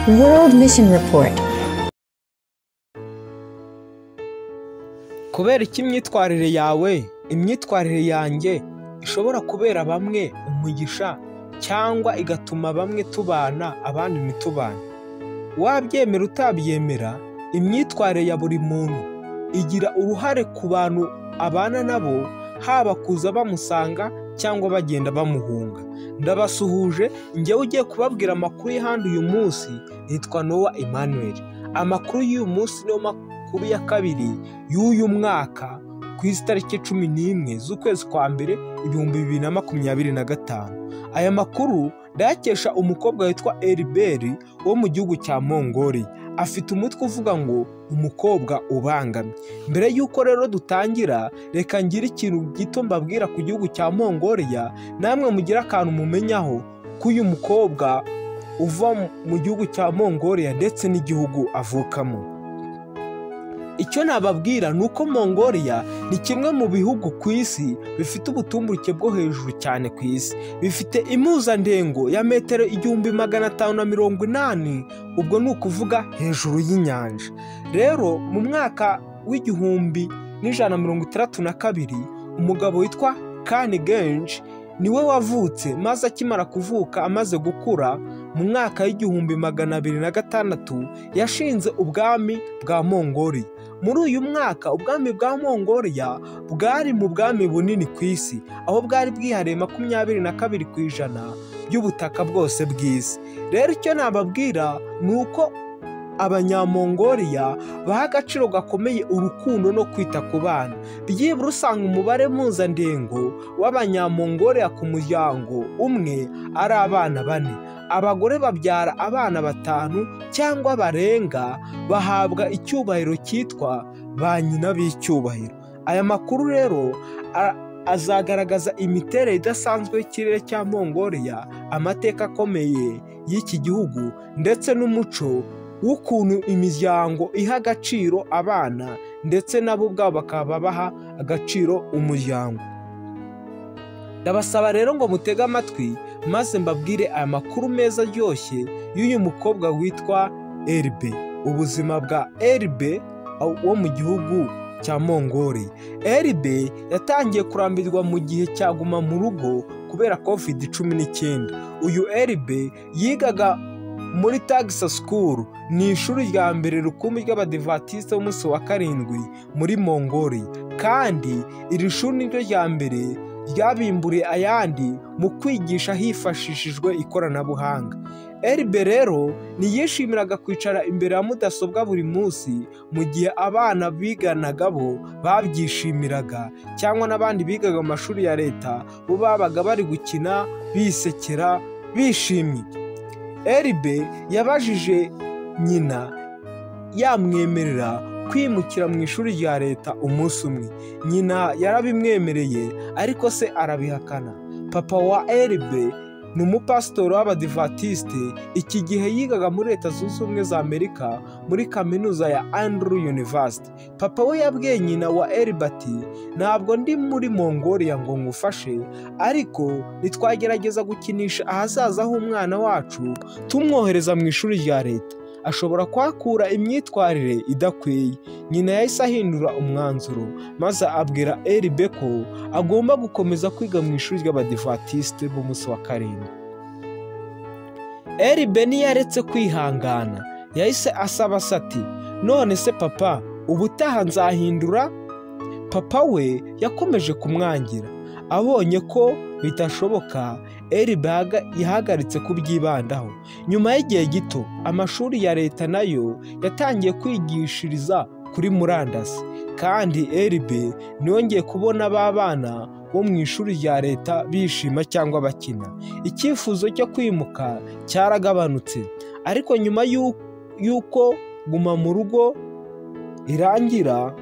World Mission Report. Kubera iki imyitwarire yawe, imyitwarire yanjye ishobora kubera bamwe umugisha cyangwa igatuma bamwe tubana abandi ntitubane. Wabyemera utabyemera, imyitwarire ya buri muntu igira uruhare ku bantu abana nabo, haba kuza bamusanga cyangwa bagenda bamuhunga. Ndabasuhuje, njyewe ugiye kubabwira amakuru y'ahandi uyu munsi. Nitwa Noah Emmanuel. Amakuru y'uyu munsi niyo makuru ya kabiri y'uyu mwaka ku itariki 11 z'ukwezi kwa mbere 2025. Aya makuru ndayakesha umukobwa witwa Eliberi wo mu gihugu cya Mongolia. Afite umutwe uvuga ngo umukobwa ubangamye. Mbere y'uko rero dutangira, reka ngire ikintu gito mbabwira ku gihugu cya Mongolia, namwe mugira akantu mumenyaho k'uyu mukobwa uva mu gihugu cya Mongolia ndetse n'igihugu avukamo. Icyo nababwira ni uko Mongolia ni kimwe mu bihugu ku isi bifite ubutumburuke bwo hejuru cyane ku isi. Bifite impuzandengo ya metero 1580, ubwo ni ukuvuga hejuru y'inyanja. Rero mu mwaka w'1162 umugabo witwa Khan Genghis niwe wavutse, maze akimara kuvuka amaze gukura mu mwaka w'1206 yashinze ubwami bwa Mongolia. Muri uyu mwaka ubwami bwa Mongolia bwari mu bwami bunini ku isi, aho bwari bwihariye 22% by'ubutaka bwose bw'isi. Rero icyo nababwira ni uko Abanyamongolia baha agaciro gakomeye urukundo no kwita ku bana. Byibura usanga umubare mpuzandengo w'Abanyamongolia ku muryango umwe ari abana 4. Abagore babyara abana 5 cyangwa barenga bahabwa icyubahiro cyitwa ba nyina b'icyubahiro. Aya makuru rero azagaragaza imiterere idasanzwe y'ikirere cya Mongolia, amateka akomeye y'iki gihugu ndetse n'umuco w'ukuntu imiryango iha agaciro abana ndetse nabo ubwabo bakaba baha agaciro umuryango. Ndabasaba rero ngo mutege amatwi maze mbabwire aya makuru meza aryoshye y'uyu mukobwa witwa Eliberi. Ubuzima bwa Eliberi wo mu gihugu cya Mongolia. Eliberi yatangiye kurambirwa mu gihe cyaguma mu rugo kubera COVID-19. Uyu Eliberi yigaga muri Tagsa School, ni ishuri rya mbere rukumbi ry'Abadivantisite b'umunsi wa karindwi muri Mongolia, kandi iri shuri niryo rya mbere ryabimburiye ayandi mu kwigisha hifashishijwe ikoranabuhanga. Eliberi rero ntiyishimiraga kwicara imbere ya mudasobwa buri munsi, mu gihe abana biganaga bo babyishimiraga, cyangwa n'abandi bigaga mu mashuri ya leta bo babaga bari gukina bisekera bishimye. Eliberi yabajije nyina yamwemerera kwimukira mu ishuri rya leta umunsi umwe. Nyina yarabimwemereye, ariko se arabihakana. Papa wa Eliberi ni umupasitori w'Abadivantisite. Iki gihe yigaga muri Leta Zunze Ubumwe za Amerika muri kaminuza ya Andrew University. Papa we yabwiye nyina wa Eliberi ati, ntabwo ndi muri Mongolia ngo ngufashe, ariko nitwagerageza gukinisha ahazaza h'umwana wacu tumwohereza mu ishuri rya leta, ashobora kwakura imyitwarire idakwiye. Nyina yahise ahindura umwanzuro, maze abwira Eliberi ko agomba gukomeza kwiga mu ishuri ry'Abadivantisite b'umunsi wa karindwi. Eliberi ntiyaretse kwihangana, yahise asaba ati, none se papa, ubutaha nzahindura? Papa we yakomeje kumwangira. Abonye ko bitashoboka, Eliberi yahagaritse kubyibandaho. Nyuma y'igihe gito, amashuri ya leta nayo yatangiye kwigishiriza kuri murandasi, kandi Eliberi ntiyongeye kubona b'abana bo mu ishuri rya leta bishima cyangwa bakina. Icyifuzo cyo kwimuka cyaragabanutse, ariko nyuma y'uko guma mu rugo irangira,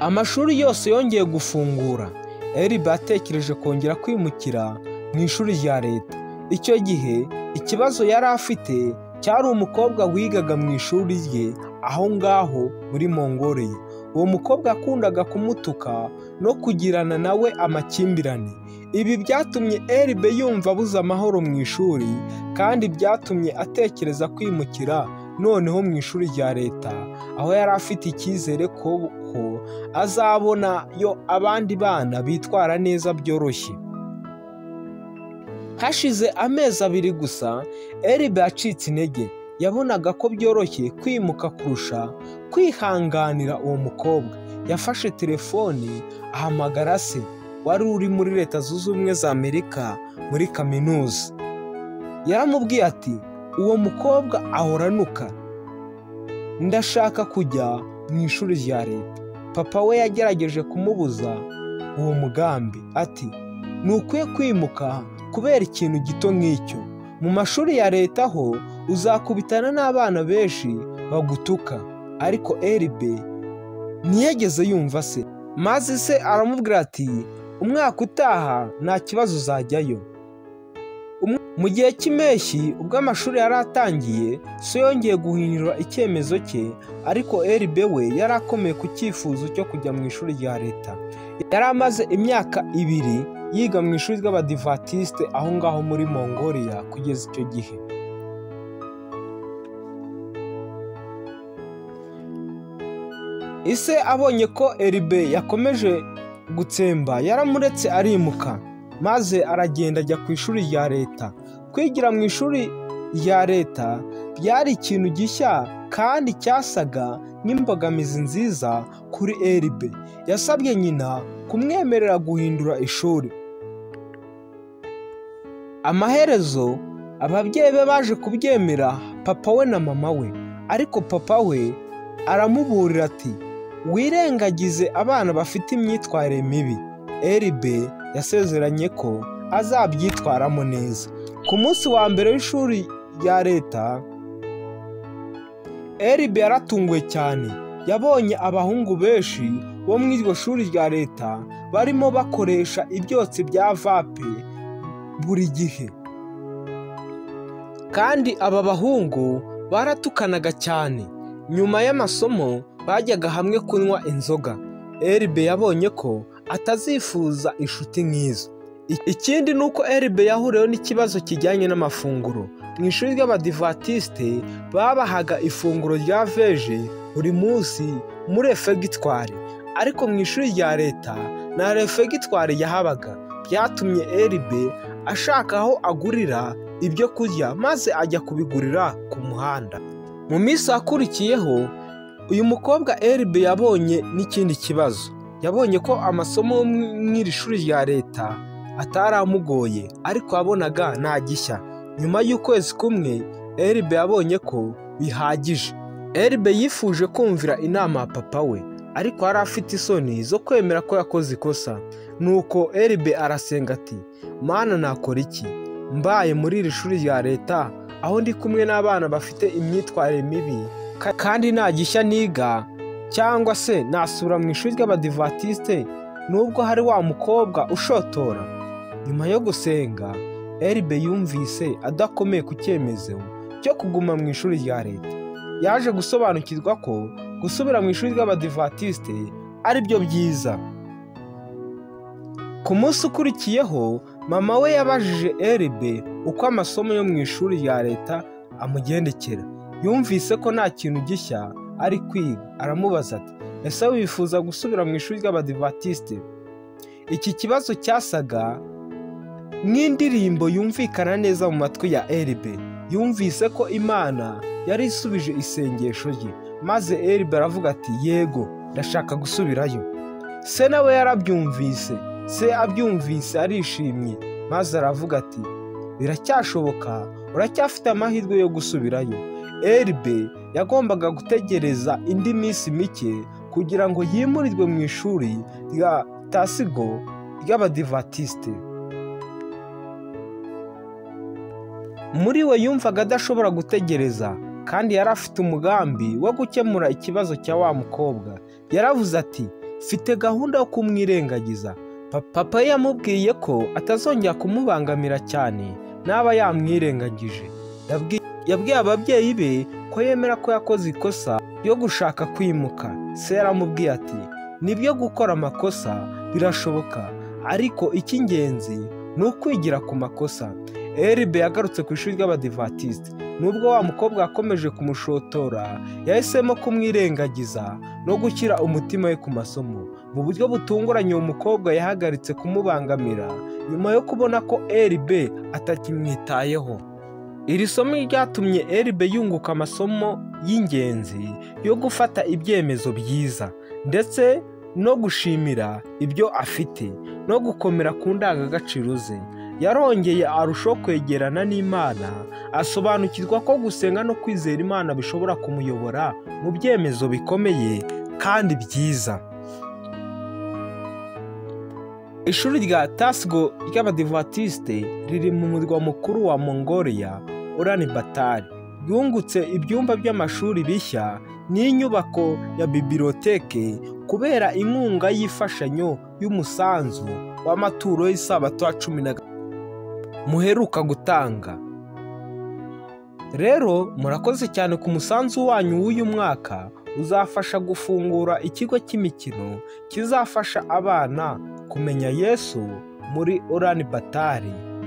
amashuri yose yongeye gufungura. Eliberi atekereje kongera kwimukira mu ishuri rya leta. Icyo gihe ikibazo yari afite cyari umukobwa wigaga mu ishuri rye aho ngaho muri Mongolia. uwo mukobwa yakundaga kumutuka no kugirana nawe amakimbirane. Ibi byatumye Eribe yumva abuze amahoro mu ishuri, kandi byatumye atekereza kwimukira noneho mu ishuri rya leta, aho yari afite icyizere ko azabona yo abandi bana bitwara neza byoroshye. Hashize amezi 2 gusa, Eribe yacitse intege. Yabonaga ko byoroshye kwimuka kurusha kwihanganira uwo mukobwa. Yafashe telefone ahamagara se wari uri muri Leta Zunze Ubumwe za Amerika muri kaminuza. Yaramubwiye ati, uwo mukobwa ahoranuka, ndashaka kujya mu ishuri rya leta. Papa we yagerageje kumubuza uwo mugambi, ati nukwiye kwimuka kubera ikintu gito nk'icyo. Mu mashuri ya leta ho uzakubitana n'abana benshi bagutuka. Ariko Eribe ntiyageze yumva se, maze se aramubwira ati, umwaka utaha nta kibazo uzajyayo. Mu gihe cy'impeshyi ubwo amashuri yari atangiye, so yongeye guhindura icyemezo cye, ariko Eribe we yari akomeye ku cyifuzo cyo kujya mu ishuri rya leta. Yari amaze imyaka 2 yiga mu ishuri ry'Abadivantisite aho ngaho muri Mongolia kugeza icyo gihe. Ise abonye ko Eribe yakomeje gutsemba, yaramuretse arimuka, maze aragenda ajya ku ishuri rya leta. Kwigira mu ishuri rya leta byari ikintu gishya kandi cyasaga nk'imbogamizi nziza kuri Eribe. Yasabye nyina kumwemerera guhindura ishuri. Amaherezo ababyeyi be baje kubyemera, papa we na mama we. Ariko papa we aramuburira ati, wirengagize abana bafite imyitwarire mibi. Eribe yasezeranye ko azabyitwaramo neza. Ku munsi wa mbere w'ishuri rya leta, Eribe yaratunguwe cyane. Yabonye abahungu benshi bo mu iryo shuri rya leta barimo bakoresha ibyotsi bya vape buri gihe, kandi aba bahungu baratukanaga cyane. Nyuma y'amasomo bajyaga hamwe kunywa inzoga. Eribe yabonye ko atazifuza inshuti nk'izo. Ikindi ni uko Eribe yahuriyeho n'ikibazo kijyanye n'amafunguro. Mu ishuri ry'Abadivantisite babahaga ifunguro rya veje buri munsi muri refegitwari, ariko mu ishuri rya leta nta refegitwari yahabaga. Byatumye Eribe ashaka aho agurira ibyo kurya, maze ajya kubigurira ku muhanda. Mu minsi yakurikiyeho, uyu mukobwa Eribe yabonye n'ikindi kibazo. Yabonye ko amasomo yo mu iri shuri rya leta ataramugoye, ariko yabonaga nta gishya. Nyuma y'ukwezi kumwe, Eribe yabonye ko bihagije. Eribe yifuje kumvira inama ya papa we, ariko yari afite isoni zo kwemera ko yakoze ikosa. Nuko Eribe arasenga ati, Mana, nakora iki? Mbaye muri iri shuri rya leta aho ndi kumwe n'abana bafite imyitwarire mibi, kandi nta gishya niga, cyangwa se nasubira mu ishuri ry'Abadivantisite nubwo hari wa mukobwa ushotora. Nyuma yo gusenga, Eribe yumvise adakomeye ku cyemezo cyo kuguma mu ishuri rya leta. Yaje gusobanukirwa ko gusubira mu ishuri ry'Abadivantisite ari byo byiza. Ku munsi ukurikiyeho, mama we yabajije Eribe uko amasomo yo mu ishuri rya leta amugendekera. Yumvise ko nta kintu gishya ari kwiga. Aramubaza ati, ese wifuza gusubira mu ishuri ry'Abadivantisite? Iki kibazo cyasaga nk'indirimbo yumvikana neza mu matwi ya Eribe. Yumvise ko Imana yari isubije isengesho rye, maze Eribe aravuga ati, yego, ndashaka gusubirayo. Se nawe yarabyumvise. Se abyumvise arishimye, maze aravuga ati, biracyashoboka, uracyafite amahirwe yo gusubirayo. Eribe yagombaga gutegereza indi minsi mike kugira ngo yimurirwe mu ishuri rya Tasigo ry'Abadivantisite. Muri we yumvaga adashobora gutegereza, kandi yari afite umugambi wo gukemura ikibazo cya wa mukobwa. Yaravuze ati, mfite gahunda yo kumwirengagiza. Papa yamubwiye ko atazongera kumubangamira cyane naba yamwirengagije. Yabwiye ababyeyi be ko yemera ko yakoze ikosa, yo gushaka kwimuka. Se yaramubwiye ati nibyo gukora amakosa birashoboka, ariko icy'ingenzi ni ukwigira ku makosa. Eribe yagarutse ku ishuri ry'Abadivantisite. Nubwo wa mukobwa yakomeje kumushotora, yahisemo kumwirengagiza no gushyira umutima we ku masomo. Mu buryo butunguranye uwo mukobwa yahagaritse kumubangamira nyuma yo kubona ko Eribe atakimwitayeho. Iri somo ryatumye Eribe yunguka amasomo y'ingenzi yo gufata ibyemezo byiza ndetse no gushimira ibyo afite no gukomera ku ndangagaciro ze. Yarongeye arushaho kwegerana n'Imana, asobanukirwa ko gusenga no kwizera Imana bishobora kumuyobora mu byemezo bikomeye kandi byiza. Ishuri rya Tasgo ry'Abadivantisite riri mu murwa mukuru wa Mongolia, Ulaanbaatar. Ryungutse ibyumba by'amashuri bishya n'inyubako ya biblioteke kubera inkunga y'imfashanyo y'umusanzu w'amaturo y'isabato ya 10 muheruka gutanga. Rero murakoze cyane ku musanzu wanyu w'uyu mwaka uzafasha gufungura ikigo cy'imikino kizafasha abana kumenya Yesu muri Ulaanbaatar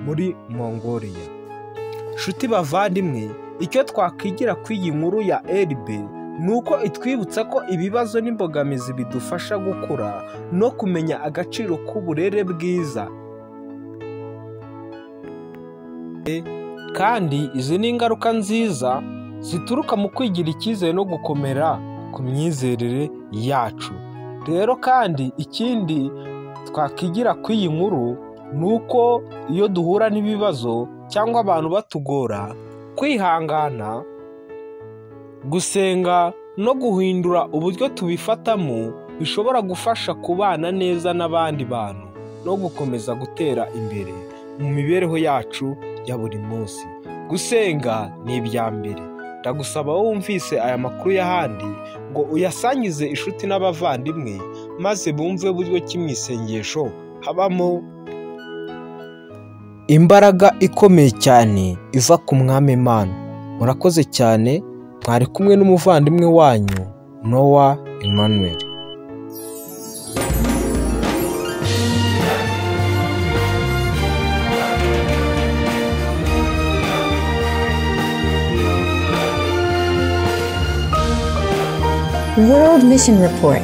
muri Mongolia. Nshuti bavandimwe, icyo twakwigira kw'iyi nkuru ya Eribe nuko itwibutsa ko ibibazo n'imbogamizi bidufasha gukura no kumenya agaciro k'uburere bwiza. Kandi izi ni ingaruka nziza zituruka mu kwigira icyizere no gukomera ku myizerere yacu. Rero kandi ikindi twakwigira kw'iyi nkuru nuko iyo duhura n'ibibazo cyangwa abantu batugora, kwihangana, gusenga no guhindura uburyo tubifatamo bishobora gufasha kubana neza n'abandi bantu no gukomeza gutera imbere mu mibereho yacu ya buri munsi. Gusenga ni ibya mbere. Ndagusaba wumvise aya makuru y'ahandi ngo uyasangize inshuti n'abavandimwe, maze bumve uburyo ki mu isengesho habamo imbaraga ikomeye cyane iva ku Mwami Imana. Murakoze cyane. Mwari kumwe n'umuvandimwe wanyu Noah Emmanuel. World Mission Report.